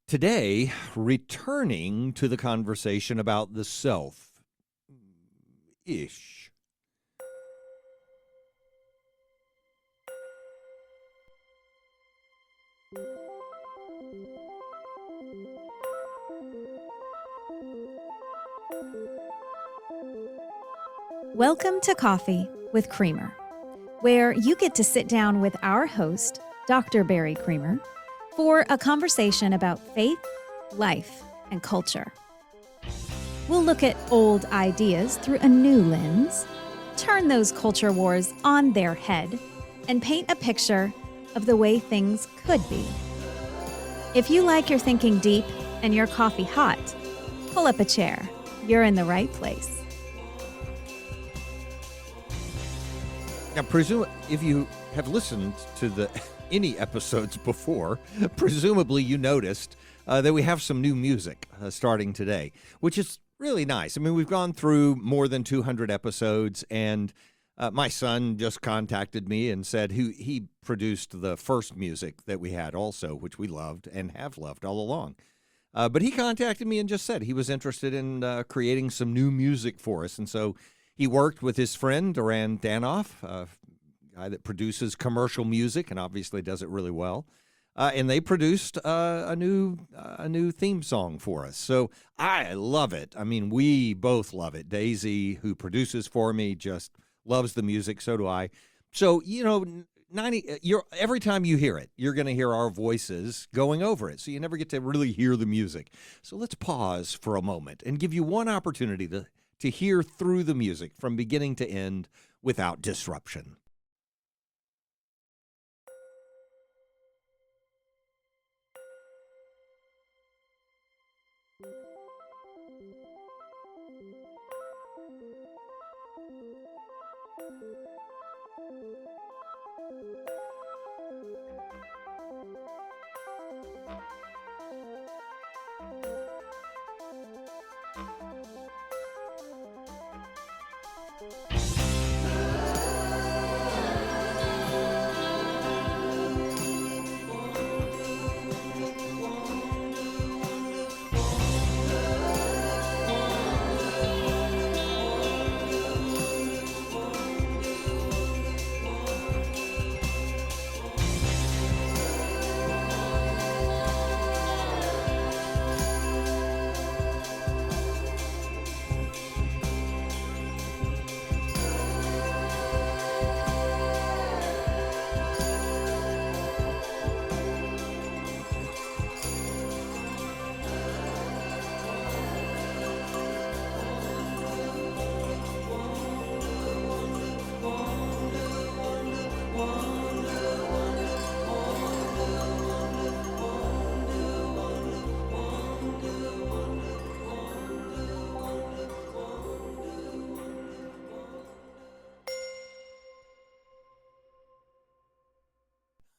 Today, returning to the conversation about the self-ish. Welcome to Coffee with Creamer, where you get to sit down with our host, Dr. Barry Creamer, for a conversation about faith, life, and culture. We'll look at old ideas through a new lens, turn those culture wars on their head, and paint a picture of the way things could be. If you like your thinking deep and your coffee hot, pull up a chair. You're in the right place. Now, if you have listened to any episodes before, presumably you noticed that we have some new music starting today, which is really nice. I mean, we've gone through more than 200 episodes, and my son just contacted me and said he produced the first music that we had also, which we loved and have loved all along. But he contacted me and just said he was interested in creating some new music for us, and so he worked with his friend, Adrian, a guy that produces commercial music and obviously does it really well. And they produced a new theme song for us. So I love it. I mean, we both love it. Daisy, who produces for me, just loves the music. So do I. So, every time you hear it, you're going to hear our voices going over it. So you never get to really hear the music. So let's pause for a moment and give you one opportunity to hear through the music from beginning to end without disruption.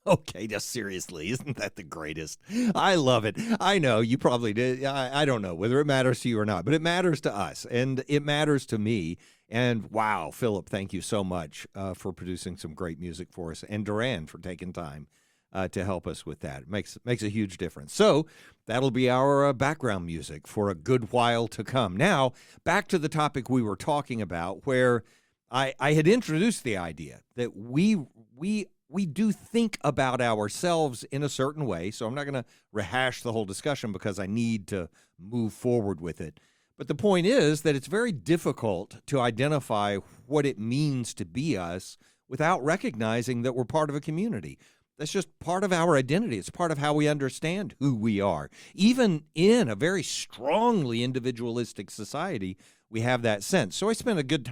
Okay, just seriously, isn't that the greatest? I love it. I know you probably did. I don't know whether it matters to you or not, but it matters to us, and it matters to me. And wow, Philip, thank you so much for producing some great music for us, and Duran for taking time to help us with that. It makes a huge difference. So that'll be our background music for a good while to come. Now, back to the topic we were talking about, where I had introduced the idea that we do think about ourselves in a certain way. So I'm not going to rehash the whole discussion because I need to move forward with it. But the point is that it's very difficult to identify what it means to be us without recognizing that we're part of a community. That's just part of our identity. It's part of how we understand who we are. Even in a very strongly individualistic society, we have that sense. So I spent a good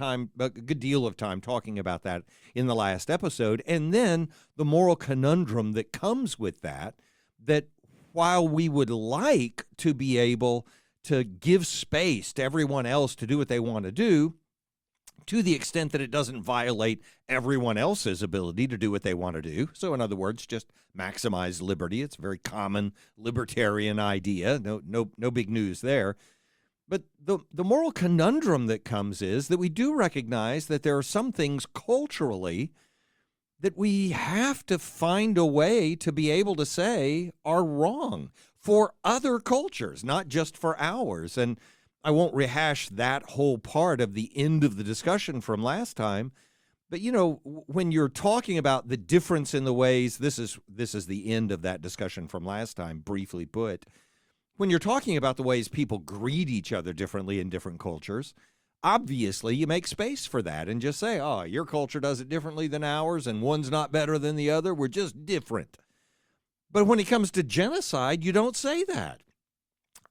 deal of time talking about that in the last episode. And then the moral conundrum that comes with that while we would like to be able to give space to everyone else to do what they want to do, to the extent that it doesn't violate everyone else's ability to do what they want to do. So in other words, just maximize liberty. It's a very common libertarian idea. No big news there. But the moral conundrum that comes is that we do recognize that there are some things culturally that we have to find a way to be able to say are wrong for other cultures, not just for ours. And I won't rehash that whole part of the end of the discussion from last time. But, when you're talking about the difference in the ways, this is the end of that discussion from last time, briefly put. When you're talking about the ways people greet each other differently in different cultures, obviously you make space for that and just say, oh, your culture does it differently than ours and one's not better than the other. We're just different. But when it comes to genocide, you don't say that.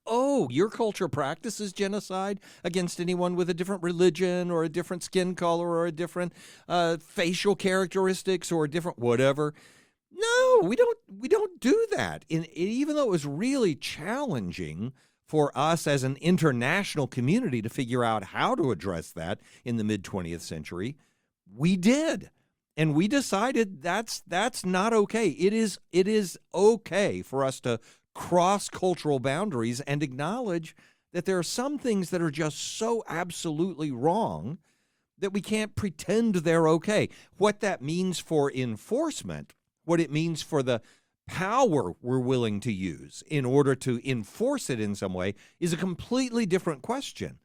Oh, your culture practices genocide against anyone with a different religion or a different skin color or a different facial characteristics or a different whatever. No, we don't do that. Even though it was really challenging for us as an international community to figure out how to address that in the mid-20th century, we did. And we decided that's not okay. It is okay for us to cross cultural boundaries and acknowledge that there are some things that are just so absolutely wrong that we can't pretend they're okay. What that means for enforcement, what it means for the power we're willing to use in order to enforce it in some way is a completely different question.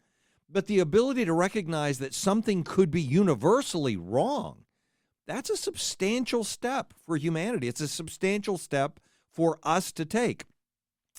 But the ability to recognize that something could be universally wrong, that's a substantial step for humanity. It's a substantial step for us to take.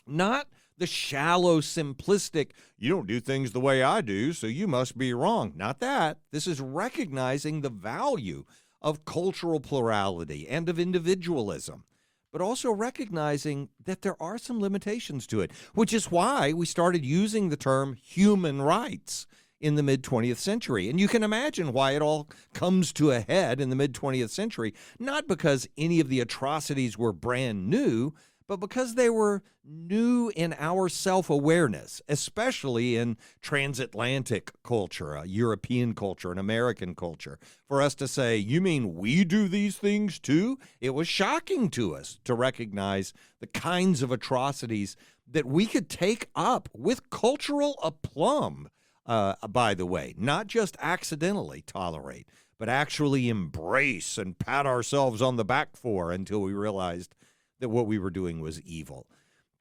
Not the shallow, simplistic, you don't do things the way I do, so you must be wrong. Not that. This is recognizing the value of cultural plurality and of individualism, but also recognizing that there are some limitations to it, which is why we started using the term human rights in the mid-20th century. And you can imagine why it all comes to a head in the mid-20th century, not because any of the atrocities were brand new, but because they were new in our self-awareness, especially in transatlantic culture, European culture, and American culture. For us to say, you mean we do these things too? It was shocking to us to recognize the kinds of atrocities that we could take up with cultural aplomb, by the way, not just accidentally tolerate, but actually embrace and pat ourselves on the back for until we realized that what we were doing was evil.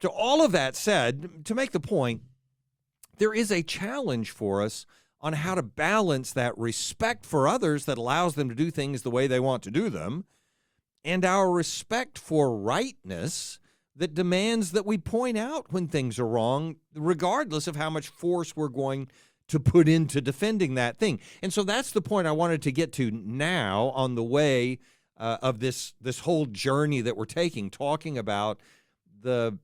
So all of that said, to make the point, there is a challenge for us on how to balance that respect for others that allows them to do things the way they want to do them, and our respect for rightness that demands that we point out when things are wrong, regardless of how much force we're going to put into defending that thing. And so that's the point I wanted to get to now on the way of this whole journey that we're taking, talking about the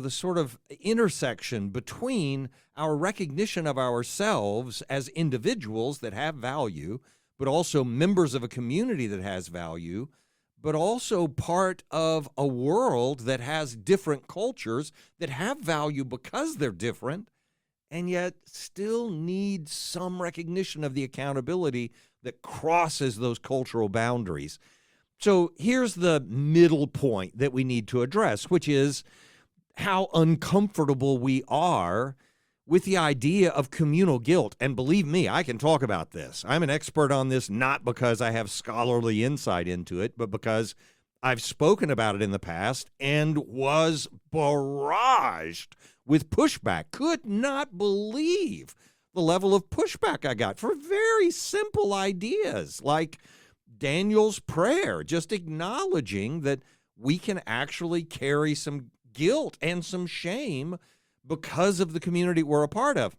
sort of intersection between our recognition of ourselves as individuals that have value, but also members of a community that has value, but also part of a world that has different cultures that have value because they're different, and yet still need some recognition of the accountability that crosses those cultural boundaries. So here's the middle point that we need to address, which is how uncomfortable we are with the idea of communal guilt. And believe me, I can talk about this. I'm an expert on this not because I have scholarly insight into it, but because I've spoken about it in the past and was barraged with pushback. Could not believe the level of pushback I got for very simple ideas like Daniel's prayer, just acknowledging that we can actually carry some guilt and some shame because of the community we're a part of.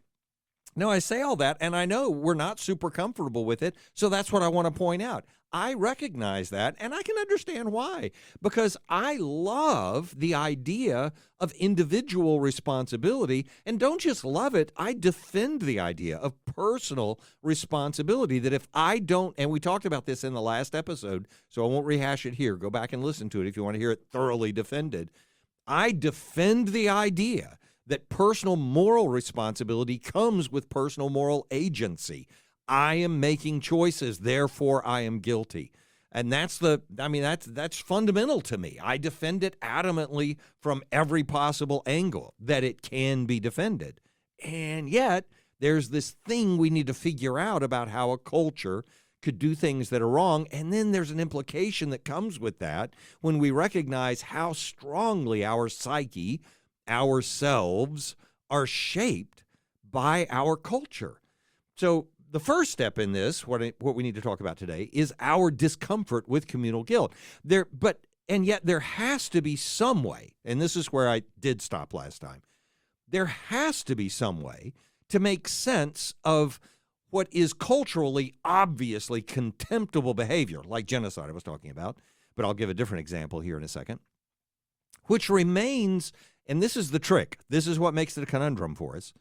Now, I say all that, and I know we're not super comfortable with it, so that's what I want to point out. I recognize that, and I can understand why, because I love the idea of individual responsibility, and don't just love it, I defend the idea of personal responsibility, that if I don't, and we talked about this in the last episode, so I won't rehash it here. Go back and listen to it if you want to hear it thoroughly defended. I defend the idea that personal moral responsibility comes with personal moral agency. I am making choices, therefore I am guilty. And that's fundamental to me. I defend it adamantly from every possible angle that it can be defended. And yet, there's this thing we need to figure out about how a culture could do things that are wrong. And then there's an implication that comes with that when we recognize how strongly our psyche ourselves are shaped by our culture. So the first step in this, what we need to talk about today, is our discomfort with communal guilt. And yet there has to be some way, and this is where I did stop last time, there has to be some way to make sense of what is culturally, obviously contemptible behavior, like genocide I was talking about, but I'll give a different example here in a second, which remains, and this is the trick, this is what makes it a conundrum for us,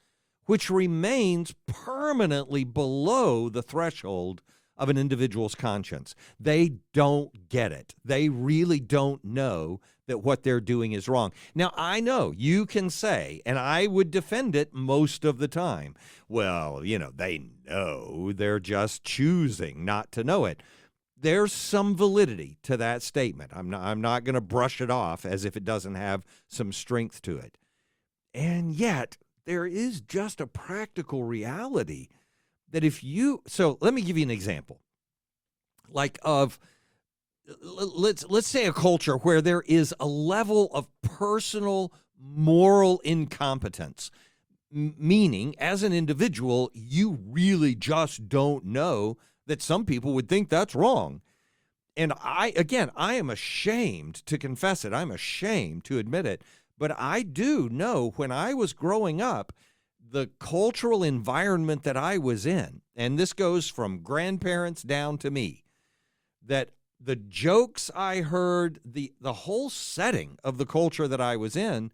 which remains permanently below the threshold of an individual's conscience. They don't get it. They really don't know that what they're doing is wrong. Now, I know you can say, and I would defend it most of the time, well, they know, they're just choosing not to know it. There's some validity to that statement. I'm not going to brush it off as if it doesn't have some strength to it. And yet, there is just a practical reality that so let me give you an example. Let's say a culture where there is a level of personal moral incompetence, meaning as an individual, you really just don't know that some people would think that's wrong. And I am ashamed to confess it. I'm ashamed to admit it. But I do know when I was growing up, the cultural environment that I was in, and this goes from grandparents down to me, that the jokes I heard, the whole setting of the culture that I was in,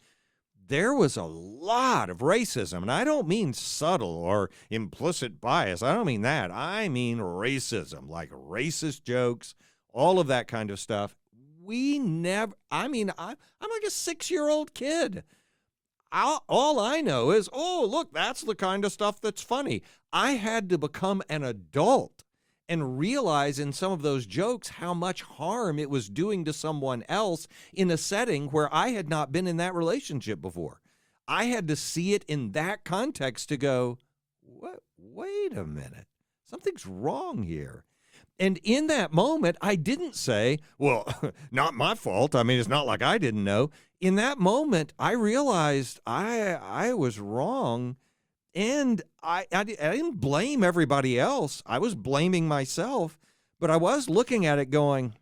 there was a lot of racism. And I don't mean subtle or implicit bias. I don't mean that. I mean racism, like racist jokes, all of that kind of stuff. I'm like a 6-year-old kid. All I know is, oh, look, that's the kind of stuff that's funny. I had to become an adult and realize in some of those jokes how much harm it was doing to someone else in a setting where I had not been in that relationship before. I had to see it in that context to go, what? Wait a minute, something's wrong here. And in that moment, I didn't say, well, not my fault. I mean, it's not like I didn't know. In that moment, I realized I was wrong, and I didn't blame everybody else. I was blaming myself, but I was looking at it going,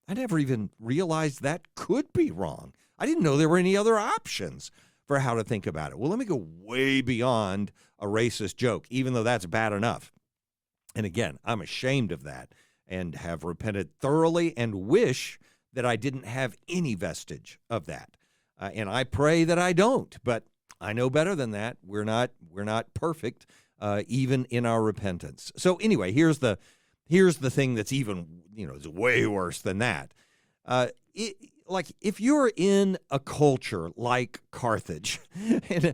I never even realized that could be wrong. I didn't know there were any other options for how to think about it. Well, let me go way beyond a racist joke, even though that's bad enough. And again, I'm ashamed of that and have repented thoroughly and wish that I didn't have any vestige of that. And I pray that I don't, but I know better than that. We're not perfect, even in our repentance. So anyway, here's the thing that's even, is way worse than that. Like if you're in a culture like Carthage, and,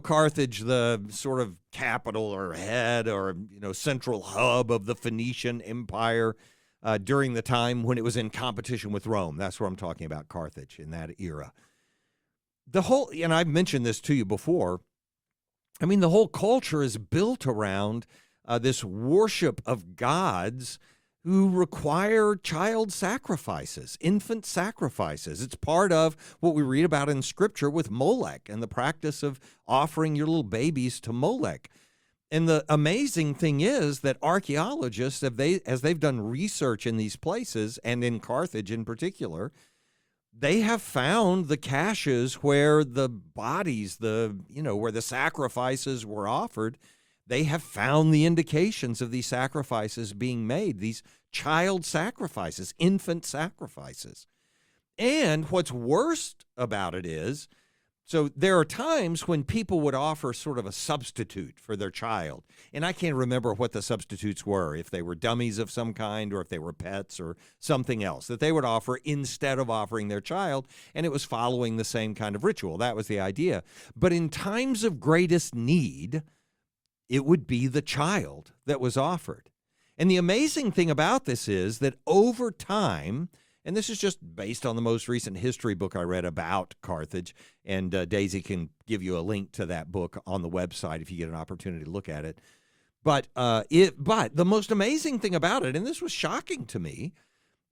Carthage, the sort of capital or head or, central hub of the Phoenician Empire during the time when it was in competition with Rome. That's what I'm talking about, Carthage in that era. And I've mentioned this to you before, the whole culture is built around this worship of gods who require child sacrifices, infant sacrifices. It's part of what we read about in Scripture with Molech and the practice of offering your little babies to Molech. And the amazing thing is that archaeologists, as they've done research in these places, and in Carthage in particular, they have found the caches where the bodies, where the sacrifices were offered. They have found the indications of these sacrifices being made, these child sacrifices, infant sacrifices. And what's worst about it is, so there are times when people would offer sort of a substitute for their child. And I can't remember what the substitutes were, if they were dummies of some kind or if they were pets or something else that they would offer instead of offering their child. And it was following the same kind of ritual. That was the idea. But in times of greatest need, it would be the child that was offered. And the amazing thing about this is that over time, and this is just based on the most recent history book I read about Carthage, and Daisy can give you a link to that book on the website if you get an opportunity to look at it. But the most amazing thing about it, and this was shocking to me,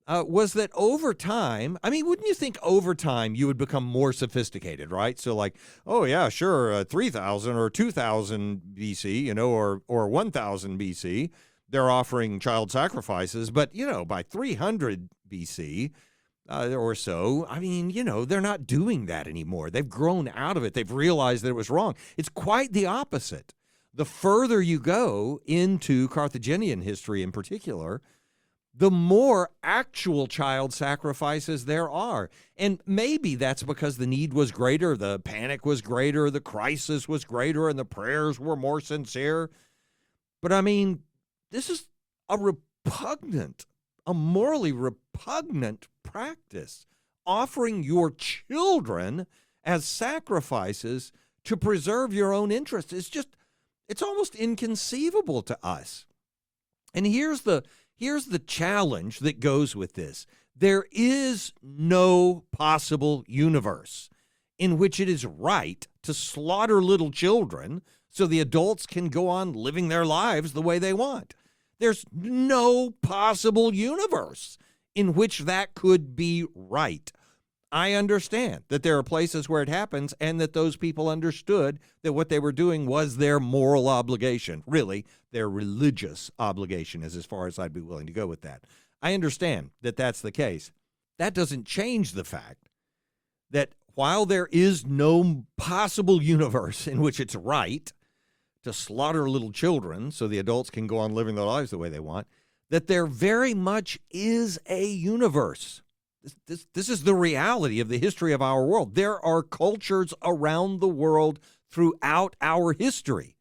was that over time, I mean, wouldn't you think over time you would become more sophisticated, right? So like, oh yeah, sure, 3000 or 2000 BC, or 1000 BC, they're offering child sacrifices. But, by 300 BC or so, I mean, they're not doing that anymore. They've grown out of it. They've realized that it was wrong. It's quite the opposite. The further you go into Carthaginian history in particular, the more actual child sacrifices there are. And maybe that's because the need was greater, the panic was greater, the crisis was greater, and the prayers were more sincere. But I mean, this is a morally repugnant practice, offering your children as sacrifices to preserve your own interests. It's almost inconceivable to us. And here's the challenge that goes with this. There is no possible universe in which it is right to slaughter little children so the adults can go on living their lives the way they want. There's no possible universe in which that could be right. I understand that there are places where it happens and that those people understood that what they were doing was their moral obligation. Really, their religious obligation is as far as I'd be willing to go with that. I understand that that's the case. That doesn't change the fact that while there is no possible universe in which it's right to slaughter little children so the adults can go on living their lives the way they want, that there very much is a universe. This is the reality of the history of our world. There are cultures around the world throughout our history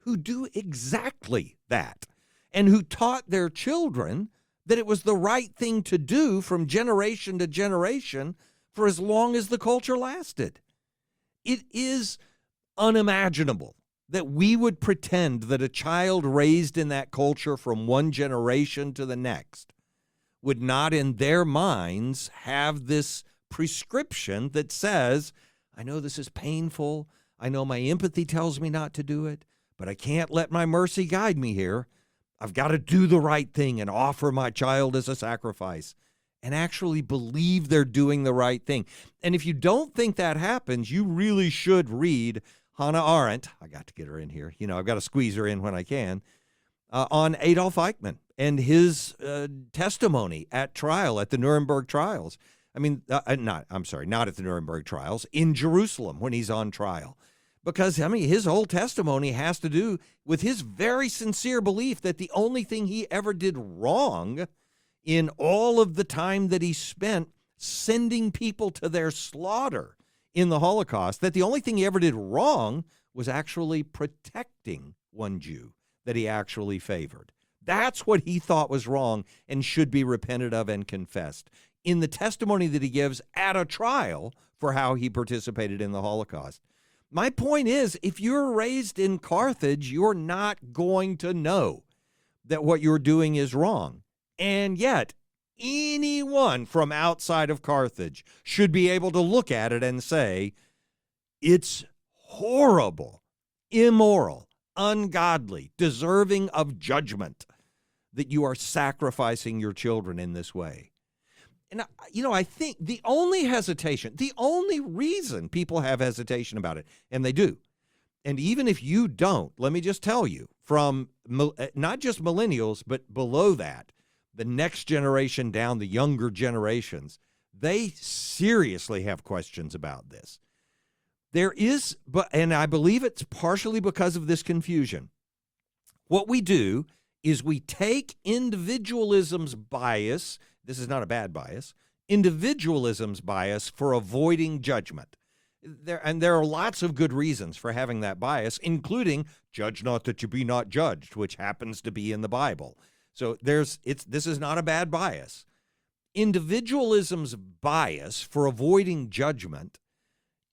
who do exactly that and who taught their children that it was the right thing to do from generation to generation for as long as the culture lasted. It is unimaginable that we would pretend that a child raised in that culture from one generation to the next would not in their minds have this prescription that says, I know this is painful. I know my empathy tells me not to do it, but I can't let my mercy guide me here. I've got to do the right thing and offer my child as a sacrifice and actually believe they're doing the right thing. And if you don't think that happens, you really should read Hannah Arendt. I got to get her in here. I've got to squeeze her in when I can. On Adolf Eichmann and his testimony at trial, at the Nuremberg trials. I mean, not at the Nuremberg trials, in Jerusalem when he's on trial. Because, his whole testimony has to do with his very sincere belief that the only thing he ever did wrong in all of the time that he spent sending people to their slaughter in the Holocaust, that the only thing he ever did wrong was actually protecting one Jew that he actually favored. That's what he thought was wrong and should be repented of and confessed. In the testimony that he gives at a trial for how he participated in the Holocaust. My point is, if you're raised in Carthage, you're not going to know that what you're doing is wrong. And yet, anyone from outside of Carthage should be able to look at it and say, it's horrible, immoral, ungodly, deserving of judgment that you are sacrificing your children in this way. And, I think the only reason people have hesitation about it, and they do, and even if you don't, let me just tell you, from not just millennials, but below that, the next generation down, the younger generations, they seriously have questions about this. There is, and I believe it's partially because of this confusion. What we do is we take individualism's bias, this is not a bad bias, individualism's bias for avoiding judgment. There are lots of good reasons for having that bias, including judge not that you be not judged, which happens to be in the Bible. So this is not a bad bias. Individualism's bias for avoiding judgment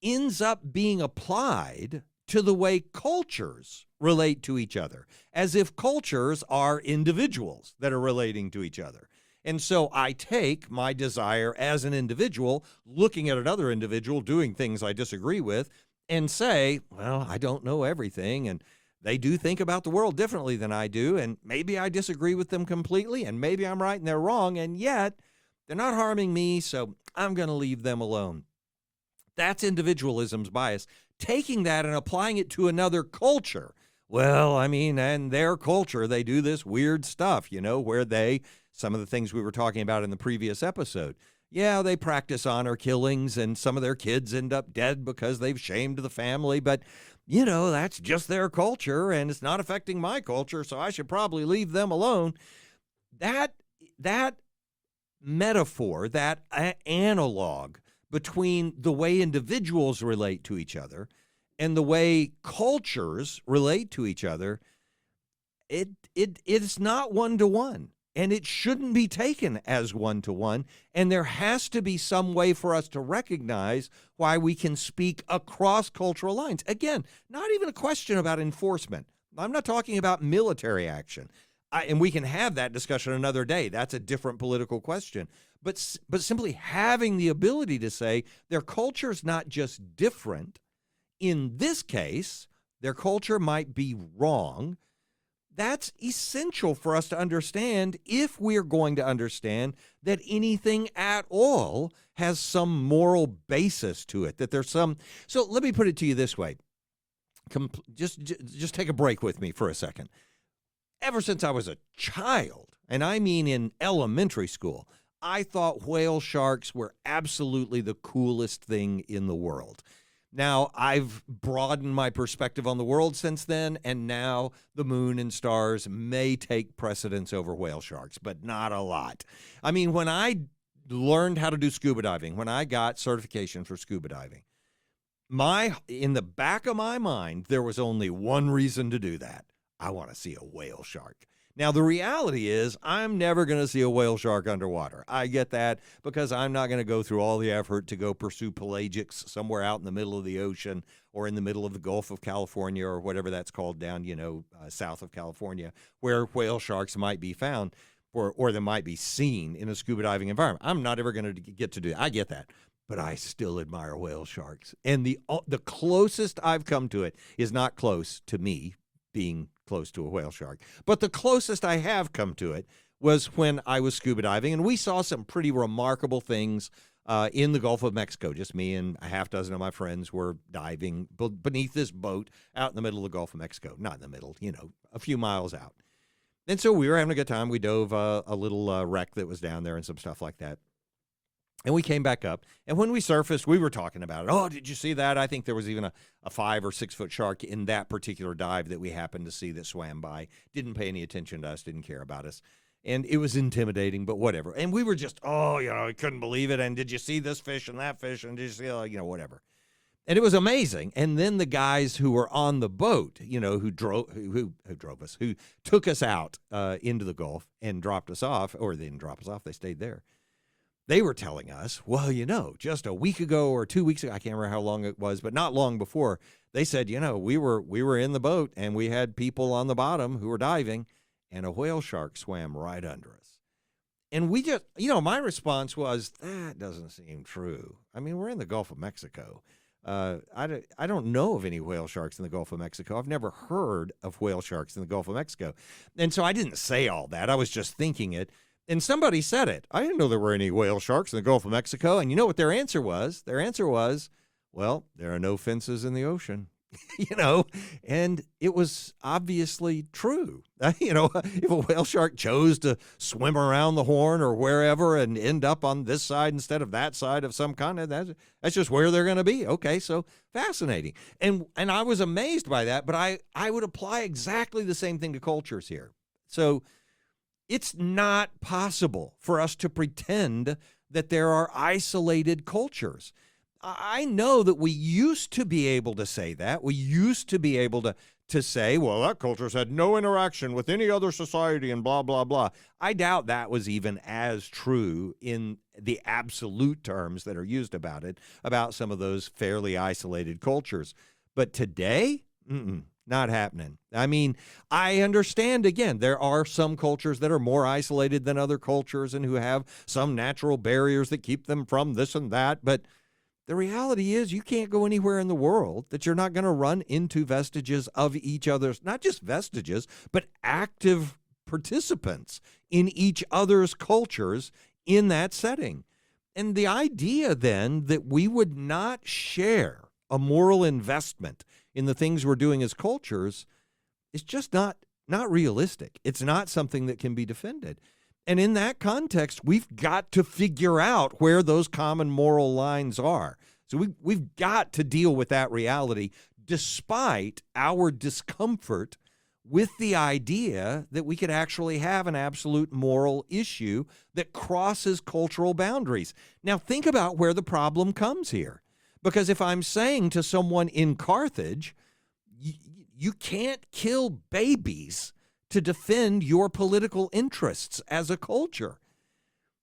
ends up being applied to the way cultures relate to each other, as if cultures are individuals that are relating to each other. And so I take my desire as an individual, looking at another individual doing things I disagree with, and say, well, I don't know everything, and they do think about the world differently than I do, and maybe I disagree with them completely, and maybe I'm right and they're wrong, and yet They're not harming me, so I'm going to leave them alone. That's individualism's bias. Taking that and applying it to another culture. Well, I mean, and their culture, they do this weird stuff, where some of the things we were talking about in the previous episode. Yeah, they practice honor killings, and some of their kids end up dead because they've shamed the family. But, that's just their culture, and it's not affecting my culture, so I should probably leave them alone. That metaphor, that analog between the way individuals relate to each other and the way cultures relate to each other, it's not one-to-one, and it shouldn't be taken as one-to-one, and there has to be some way for us to recognize why we can speak across cultural lines. Again, not even a question about enforcement. I'm not talking about military action. And we can have that discussion another day. That's a different political question. But simply having the ability to say their culture is not just different. In this case, their culture might be wrong. That's essential for us to understand if we're going to understand that anything at all has some moral basis to it, that there's some. So let me put it to you this way. Just take a break with me for a second. Ever since I was a child, and I mean in elementary school, I thought whale sharks were absolutely the coolest thing in the world. Now, I've broadened my perspective on the world since then, and now the moon and stars may take precedence over whale sharks, but not a lot. I mean, when I learned how to do scuba diving, when I got certification for scuba diving, in the back of my mind, there was only one reason to do that. I want to see a whale shark. Now, the reality is I'm never going to see a whale shark underwater. I get that because I'm not going to go through all the effort to go pursue pelagics somewhere out in the middle of the ocean or in the middle of the Gulf of California or whatever that's called down, south of California, where whale sharks might be found or they might be seen in a scuba diving environment. I'm not ever going to get to do that. I get that. But I still admire whale sharks. And the closest I've come to it is not close to me being close to a whale shark. But the closest I have come to it was when I was scuba diving, and we saw some pretty remarkable things in the Gulf of Mexico. Just me and a half dozen of my friends were diving beneath this boat out in the middle of the Gulf of Mexico. Not in the middle, a few miles out. And so we were having a good time. We dove a little wreck that was down there and some stuff like that. And we came back up, and when we surfaced, we were talking about it. Oh, did you see that? I think there was even a 5 or 6 foot shark in that particular dive that we happened to see that swam by. Didn't pay any attention to us, didn't care about us. And it was intimidating, but whatever. And we were just, I couldn't believe it. And did you see this fish and that fish? And did you see, whatever. And it was amazing. And then the guys who were on the boat, who drove us, who took us out into the Gulf and dropped us off, or they didn't drop us off, they stayed there. They were telling us, well, just a week ago or 2 weeks ago, I can't remember how long it was, but not long before, they said, we were in the boat and we had people on the bottom who were diving and a whale shark swam right under us. And we just, my response was, that doesn't seem true. I mean, we're in the Gulf of Mexico. I don't know of any whale sharks in the Gulf of Mexico. I've never heard of whale sharks in the Gulf of Mexico. And so I didn't say all that. I was just thinking it. And somebody said it. I didn't know there were any whale sharks in the Gulf of Mexico. And you know what their answer was? Their answer was, well, there are no fences in the ocean. And it was obviously true. If a whale shark chose to swim around the Horn or wherever and end up on this side instead of that side of some continent, that's just where they're going to be. Okay, so fascinating. And I was amazed by that, but I would apply exactly the same thing to cultures here. So it's not possible for us to pretend that there are isolated cultures. I know that we used to be able to say that. We used to be able to say, well, that culture's had no interaction with any other society and blah, blah, blah. I doubt that was even as true in the absolute terms that are used about it, about some of those fairly isolated cultures. But today, not happening. I mean, I understand, again, there are some cultures that are more isolated than other cultures and who have some natural barriers that keep them from this and that, but the reality is you can't go anywhere in the world that you're not going to run into vestiges of each other's, not just vestiges, but active participants in each other's cultures in that setting. And the idea then that we would not share a moral investment in the things we're doing as cultures is just not realistic. It's not something that can be defended. And in that context, we've got to figure out where those common moral lines are. So we've got to deal with that reality despite our discomfort with the idea that we could actually have an absolute moral issue that crosses cultural boundaries. Now, think about where the problem comes here. Because if I'm saying to someone in Carthage, you can't kill babies to defend your political interests as a culture,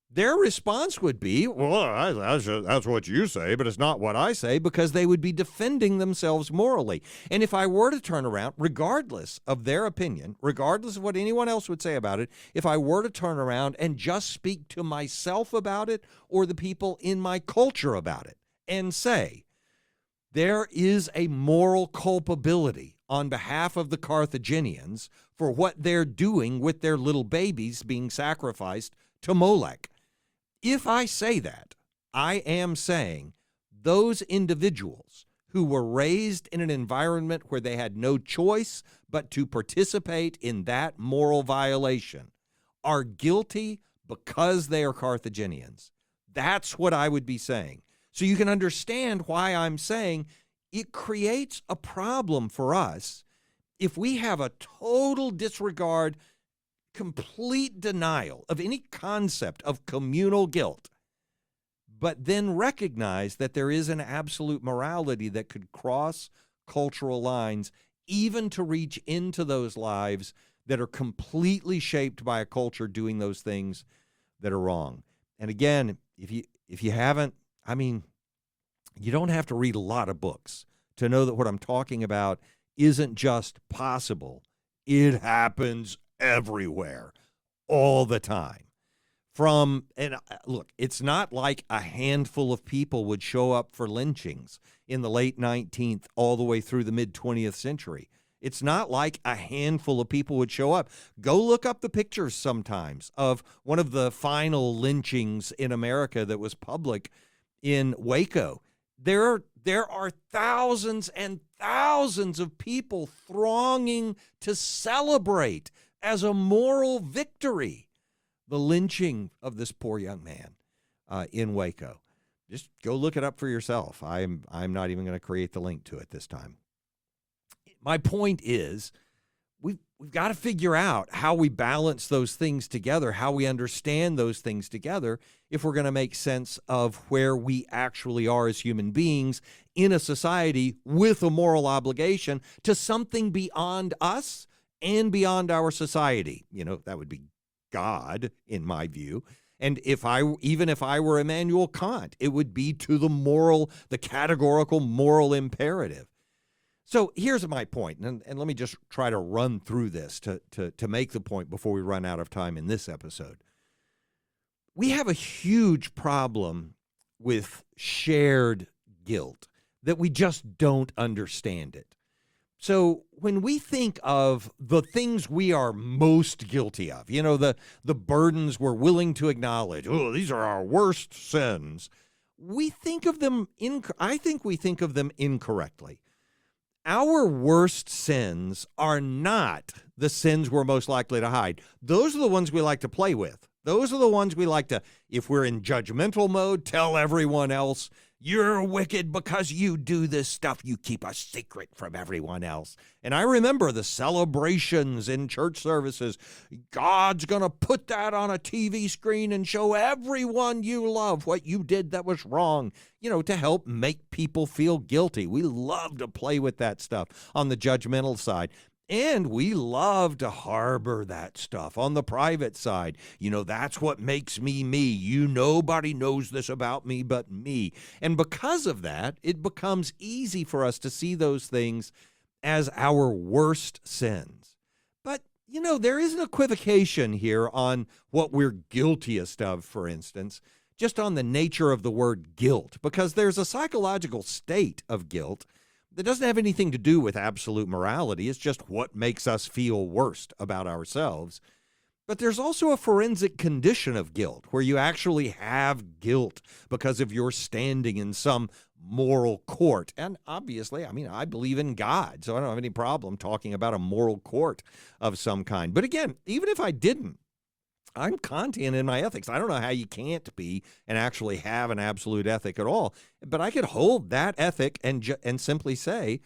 their response would be, well, that's what you say, but it's not what I say, because they would be defending themselves morally. And if I were to turn around, regardless of their opinion, regardless of what anyone else would say about it, if I were to turn around and just speak to myself about it or the people in my culture about it and say, there is a moral culpability on behalf of the Carthaginians for what they're doing with their little babies being sacrificed to Molech. If I say that, I am saying those individuals who were raised in an environment where they had no choice but to participate in that moral violation are guilty because they are Carthaginians. That's what I would be saying. So you can understand why I'm saying it creates a problem for us if we have a total disregard, complete denial of any concept of communal guilt, but then recognize that there is an absolute morality that could cross cultural lines, even to reach into those lives that are completely shaped by a culture doing those things that are wrong. And again, if you haven't, you don't have to read a lot of books to know that what I'm talking about isn't just possible. It happens everywhere, all the time. And look, it's not like a handful of people would show up for lynchings in the late 19th all the way through the mid-20th century. It's not like a handful of people would show up. Go look up the pictures sometimes of one of the final lynchings in America that was public in Waco. There are thousands and thousands of people thronging to celebrate as a moral victory the lynching of this poor young man in Waco. Just go look it up for yourself. I'm not even going to create the link to it this time. My point is, we've got to figure out how we balance those things together, how we understand those things together, if we're going to make sense of where we actually are as human beings in a society with a moral obligation to something beyond us and beyond our society. That would be God, in my view. And even if I were Immanuel Kant, it would be to the categorical moral imperative. So here's my point, and let me just try to run through this to make the point before we run out of time in this episode. We have a huge problem with shared guilt, that we just don't understand it. So when we think of the things we are most guilty of, the burdens we're willing to acknowledge, these are our worst sins, I think we think of them incorrectly. Our worst sins are not the sins we're most likely to hide. Those are the ones we like to play with. Those are the ones we like to, if we're in judgmental mode, tell everyone else, you're wicked because you do this stuff. You keep a secret from everyone else. And I remember the celebrations in church services. God's going to put that on a TV screen and show everyone you love what you did that was wrong, to help make people feel guilty. We love to play with that stuff on the judgmental side. And we love to harbor that stuff on the private side. That's what makes me me. Nobody knows this about me but me. And because of that, it becomes easy for us to see those things as our worst sins. But, there is an equivocation here on what we're guiltiest of, for instance, just on the nature of the word guilt, because there's a psychological state of guilt that doesn't have anything to do with absolute morality. It's just what makes us feel worst about ourselves. But there's also a forensic condition of guilt where you actually have guilt because of your standing in some moral court. And obviously, I believe in God, so I don't have any problem talking about a moral court of some kind. But again, even if I didn't, I'm Kantian in my ethics. I don't know how you can't be and actually have an absolute ethic at all. But I could hold that ethic and simply say,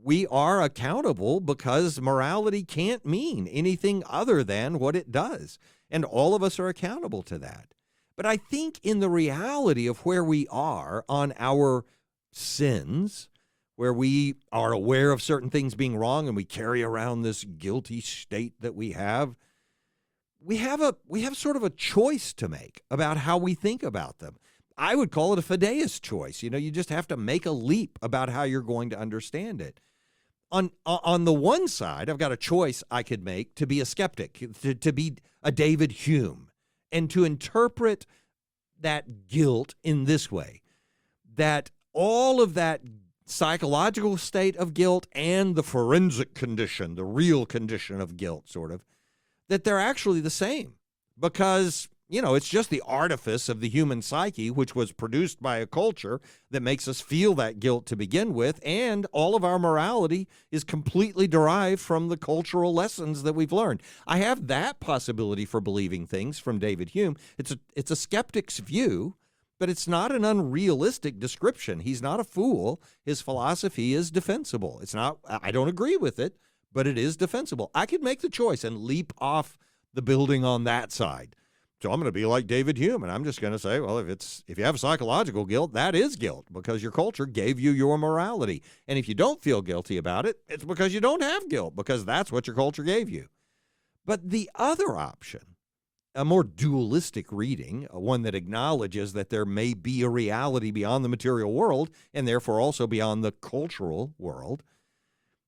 we are accountable because morality can't mean anything other than what it does. And all of us are accountable to that. But I think in the reality of where we are on our sins, where we are aware of certain things being wrong and we carry around this guilty state that we have sort of a choice to make about how we think about them. I would call it a fideist choice. You just have to make a leap about how you're going to understand it. On the one side, I've got a choice I could make to be a skeptic, to be a David Hume, and to interpret that guilt in this way, that all of that psychological state of guilt and the forensic condition, the real condition of guilt, sort of, that they're actually the same because, it's just the artifice of the human psyche, which was produced by a culture that makes us feel that guilt to begin with. And all of our morality is completely derived from the cultural lessons that we've learned. I have that possibility for believing things from David Hume. It's a skeptic's view, but it's not an unrealistic description. He's not a fool. His philosophy is defensible. I don't agree with it, but it is defensible. I could make the choice and leap off the building on that side. So I'm going to be like David Hume, and I'm just going to say, well, if you have psychological guilt, that is guilt because your culture gave you your morality. And if you don't feel guilty about it, it's because you don't have guilt because that's what your culture gave you. But the other option, a more dualistic reading, one that acknowledges that there may be a reality beyond the material world and therefore also beyond the cultural world,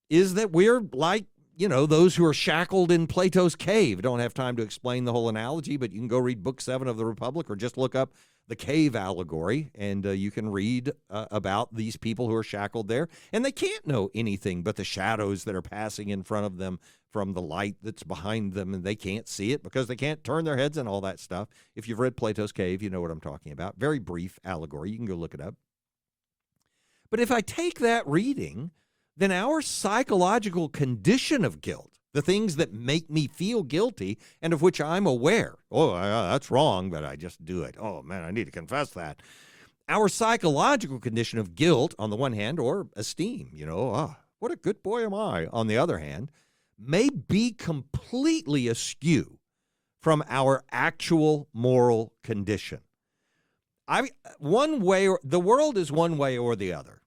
is that we're like, those who are shackled in Plato's cave. Don't have time to explain the whole analogy, but you can go read Book 7 of the Republic or just look up the cave allegory, and you can read about these people who are shackled there. And they can't know anything but the shadows that are passing in front of them from the light that's behind them, and they can't see it because they can't turn their heads and all that stuff. If you've read Plato's cave, you know what I'm talking about. Very brief allegory. You can go look it up. But if I take that reading, then our psychological condition of guilt, the things that make me feel guilty and of which I'm aware, that's wrong, but I just do it. Oh, man, I need to confess that. Our psychological condition of guilt, on the one hand, or esteem, what a good boy am I, on the other hand, may be completely askew from our actual moral condition. The world is one way or the other.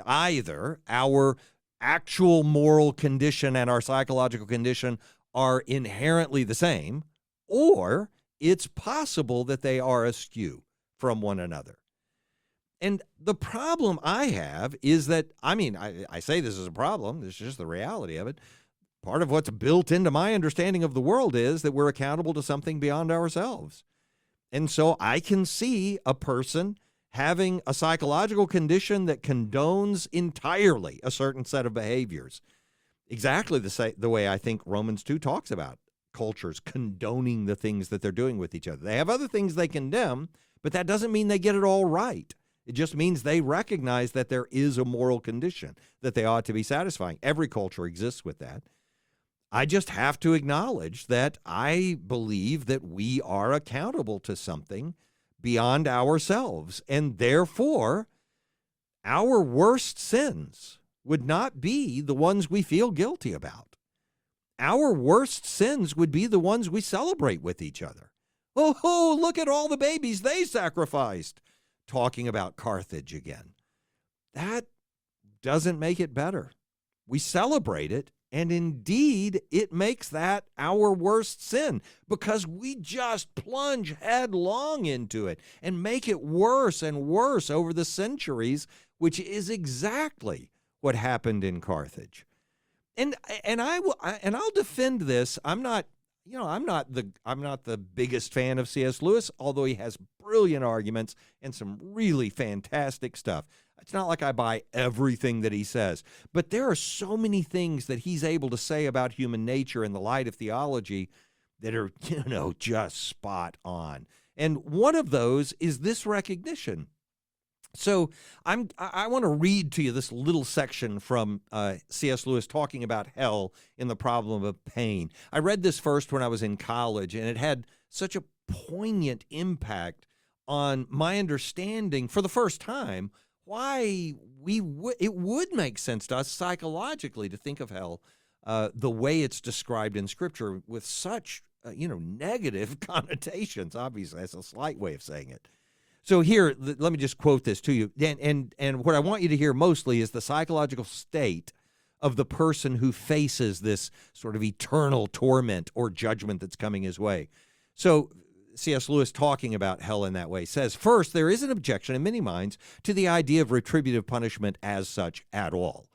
Either our actual moral condition and our psychological condition are inherently the same, or it's possible that they are askew from one another. And the problem I have is that, I say this is a problem, this is just the reality of it. Part of what's built into my understanding of the world is that we're accountable to something beyond ourselves. And so I can see a person having a psychological condition that condones entirely a certain set of behaviors. Exactly the way I think Romans 2 talks about cultures condoning the things that they're doing with each other. They have other things they condemn, but that doesn't mean they get it all right. It just means they recognize that there is a moral condition that they ought to be satisfying. Every culture exists with that. I just have to acknowledge that I believe that we are accountable to something beyond ourselves, and therefore our worst sins would not be the ones we feel guilty about. Our worst sins would be the ones we celebrate with each other. Oh, look at all the babies they sacrificed. Talking about Carthage again. That doesn't make it better. We celebrate it, and indeed, it makes that our worst sin because we just plunge headlong into it and make it worse and worse over the centuries, which is exactly what happened in Carthage. And I'll defend this. I'm not the biggest fan of C.S. Lewis, although he has brilliant arguments and some really fantastic stuff. It's not like I buy everything that he says, but there are so many things that he's able to say about human nature in the light of theology that are, just spot on. And one of those is this recognition. So I want to read to you this little section from C.S. Lewis talking about hell in the problem of pain. I read this first when I was in college, and it had such a poignant impact on my understanding for the first time why it would make sense to us psychologically to think of hell the way it's described in Scripture with such negative connotations. Obviously, that's a slight way of saying it. So here, let me just quote this to you. And what I want you to hear mostly is the psychological state of the person who faces this sort of eternal torment or judgment that's coming his way. So C.S. Lewis, talking about hell in that way, says, first, there is an objection in many minds to the idea of retributive punishment as such at all.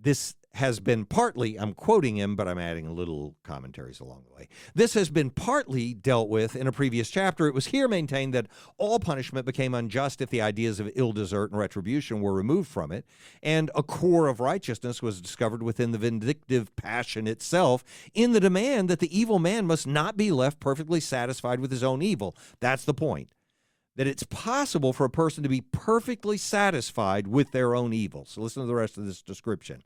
This has been partly, I'm quoting him, but I'm adding little commentaries along the way. This has been partly dealt with in a previous chapter. It was here maintained that all punishment became unjust if the ideas of ill desert and retribution were removed from it, and a core of righteousness was discovered within the vindictive passion itself in the demand that the evil man must not be left perfectly satisfied with his own evil. That's the point. That it's possible for a person to be perfectly satisfied with their own evil. So listen to the rest of this description.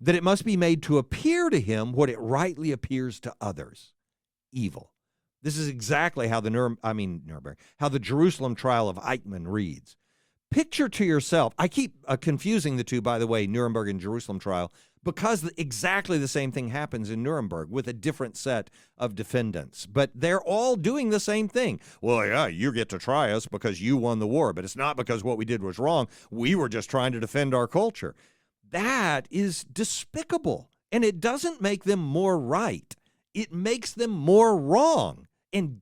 That it must be made to appear to him what it rightly appears to others, evil. This is exactly how how the Jerusalem trial of Eichmann reads. Picture to yourself, I keep confusing the two, by the way, Nuremberg and Jerusalem trial, because exactly the same thing happens in Nuremberg with a different set of defendants. But they're all doing the same thing. Well, yeah, you get to try us because you won the war, but it's not because what we did was wrong. We were just trying to defend our culture. That is despicable, and it doesn't make them more right. It makes them more wrong and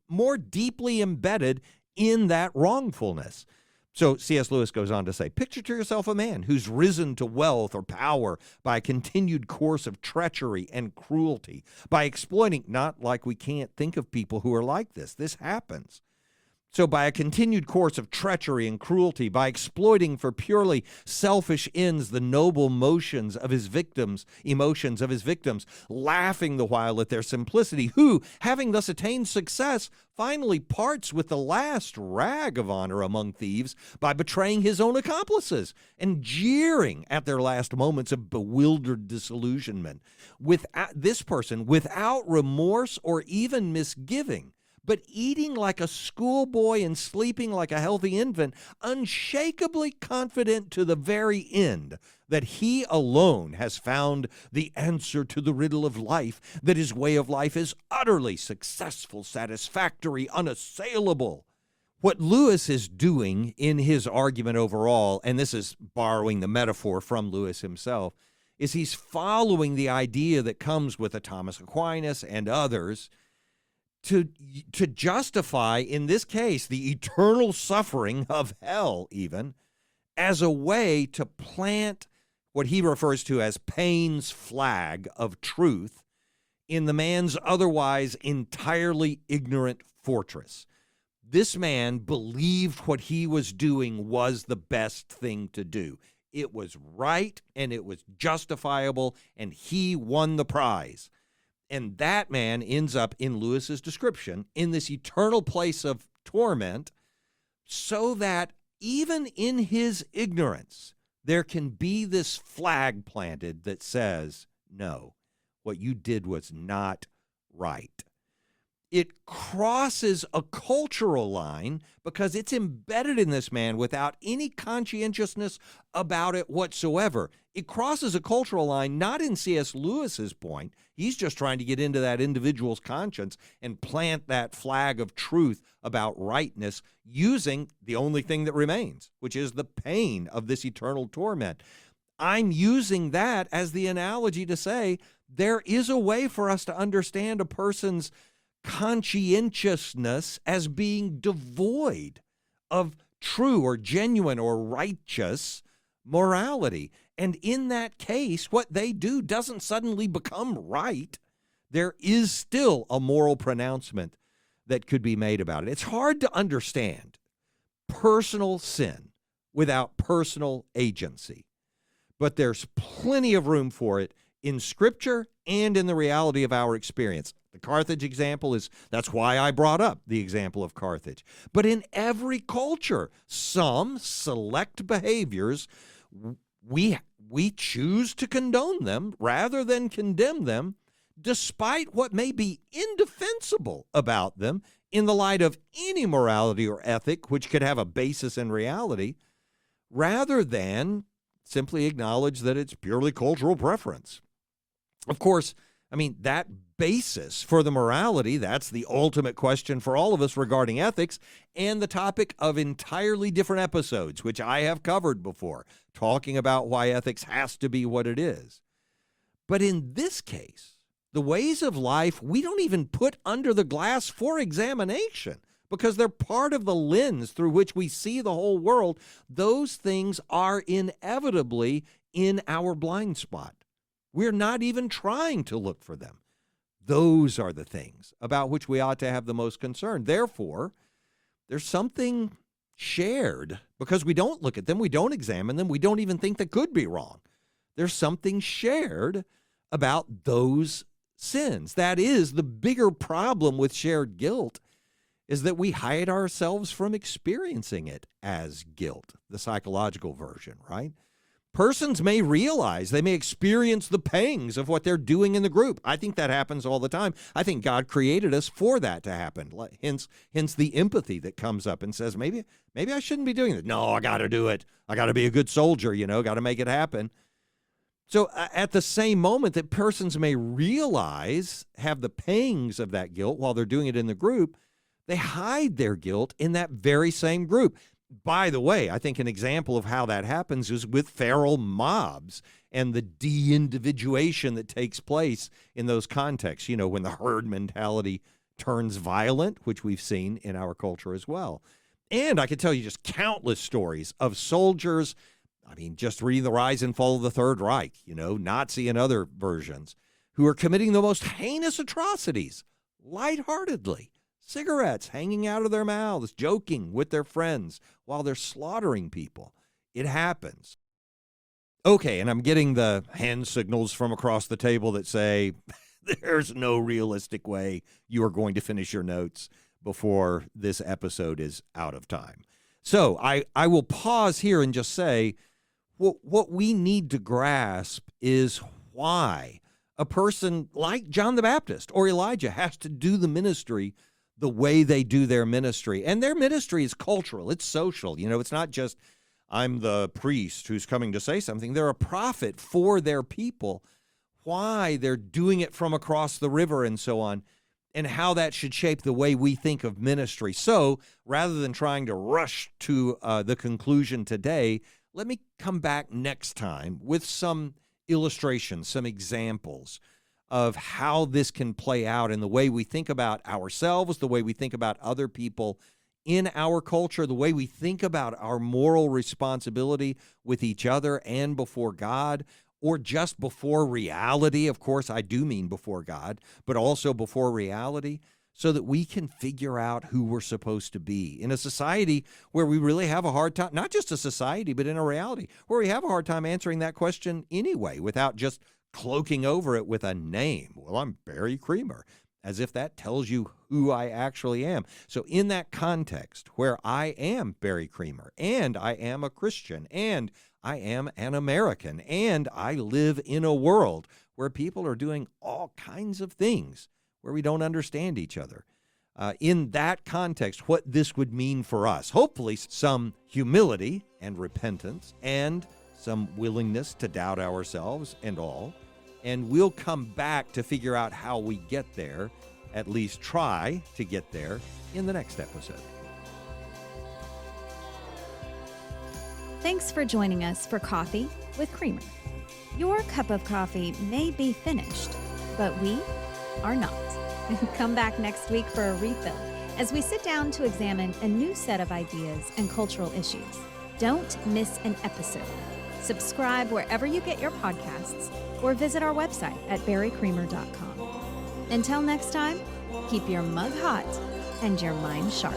more deeply embedded in that wrongfulness. So C.S. Lewis goes on to say, picture to yourself a man who's risen to wealth or power by a continued course of treachery and cruelty, by exploiting, not like we can't think of people who are like this. This happens. So by a continued course of treachery and cruelty, by exploiting for purely selfish ends the noble emotions of his victims, laughing the while at their simplicity, who, having thus attained success, finally parts with the last rag of honor among thieves by betraying his own accomplices and jeering at their last moments of bewildered disillusionment. This person, without remorse or even misgiving, but eating like a schoolboy and sleeping like a healthy infant, unshakably confident to the very end that he alone has found the answer to the riddle of life, that his way of life is utterly successful, satisfactory, unassailable. What Lewis is doing in his argument overall, and this is borrowing the metaphor from Lewis himself, is he's following the idea that comes with a Thomas Aquinas and others to justify, in this case, the eternal suffering of hell even, as a way to plant what he refers to as pain's flag of truth in the man's otherwise entirely ignorant fortress. This man believed what he was doing was the best thing to do. It was right and it was justifiable, and he won the prize. And that man ends up, in Lewis's description, in this eternal place of torment, so that even in his ignorance, there can be this flag planted that says, no, what you did was not right. It crosses a cultural line because it's embedded in this man without any conscientiousness about it whatsoever. It crosses a cultural line, not in C.S. Lewis's point. He's just trying to get into that individual's conscience and plant that flag of truth about rightness using the only thing that remains, which is the pain of this eternal torment. I'm using that as the analogy to say there is a way for us to understand a person's conscientiousness as being devoid of true or genuine or righteous morality. And in that case, what they do doesn't suddenly become right. There is still a moral pronouncement that could be made about it. It's hard to understand personal sin without personal agency, but there's plenty of room for it in Scripture and in the reality of our experience. The Carthage example that's why I brought up the example of Carthage. But in every culture, some select behaviors, we choose to condone them rather than condemn them, despite what may be indefensible about them in the light of any morality or ethic which could have a basis in reality, rather than simply acknowledge that it's purely cultural preference. Of course, that basis for the morality, that's the ultimate question for all of us regarding ethics, and the topic of entirely different episodes, which I have covered before, talking about why ethics has to be what it is. But in this case, the ways of life we don't even put under the glass for examination because they're part of the lens through which we see the whole world. Those things are inevitably in our blind spot. We're not even trying to look for them. Those are the things about which we ought to have the most concern. Therefore, there's something shared because we don't look at them, we don't examine them, we don't even think that could be wrong. There's something shared about those sins. That is the bigger problem with shared guilt, is that we hide ourselves from experiencing it as guilt, the psychological version, right? Persons may realize, they may experience the pangs of what they're doing in the group. I think that happens all the time. I think God created us for that to happen. Hence the empathy that comes up and says, maybe I shouldn't be doing that. No, I got to do it. I got to be a good soldier, got to make it happen. So at the same moment that persons may realize, have the pangs of that guilt while they're doing it in the group, they hide their guilt in that very same group. By the way, I think an example of how that happens is with feral mobs and the de-individuation that takes place in those contexts, when the herd mentality turns violent, which we've seen in our culture as well. And I could tell you just countless stories of soldiers, just reading The Rise and Fall of the Third Reich, Nazi and other versions, who are committing the most heinous atrocities lightheartedly. Cigarettes hanging out of their mouths, joking with their friends while they're slaughtering people. It happens. Okay, and I'm getting the hand signals from across the table that say, there's no realistic way you are going to finish your notes before this episode is out of time. So I will pause here and just say, what we need to grasp is why a person like John the Baptist or Elijah has to do the ministry the way they do their ministry. And their ministry is cultural. It's social. It's not just, I'm the priest who's coming to say something. They're a prophet for their people. Why they're doing it from across the river and so on, and how that should shape the way we think of ministry. So rather than trying to rush to the conclusion today, let me come back next time with some illustrations, some examples of how this can play out in the way we think about ourselves, the way we think about other people in our culture, the way we think about our moral responsibility with each other and before God, or just before reality. Of course, I do mean before God, but also before reality, so that we can figure out who we're supposed to be in a society where we really have a hard time, not just a society, but in a reality where we have a hard time answering that question anyway, without just cloaking over it with a name. Well, I'm Barry Creamer, as if that tells you who I actually am. So in that context where I am Barry Creamer, and I am a Christian, and I am an American, and I live in a world where people are doing all kinds of things where we don't understand each other. In that context, what this would mean for us, hopefully some humility and repentance and some willingness to doubt ourselves and all. And we'll come back to figure out how we get there, at least try to get there, in the next episode. Thanks for joining us for Coffee with Creamer. Your cup of coffee may be finished, but we are not. Come back next week for a refill as we sit down to examine a new set of ideas and cultural issues. Don't miss an episode. Subscribe wherever you get your podcasts or visit our website at barrycreamer.com. Until next time, keep your mug hot and your mind sharp.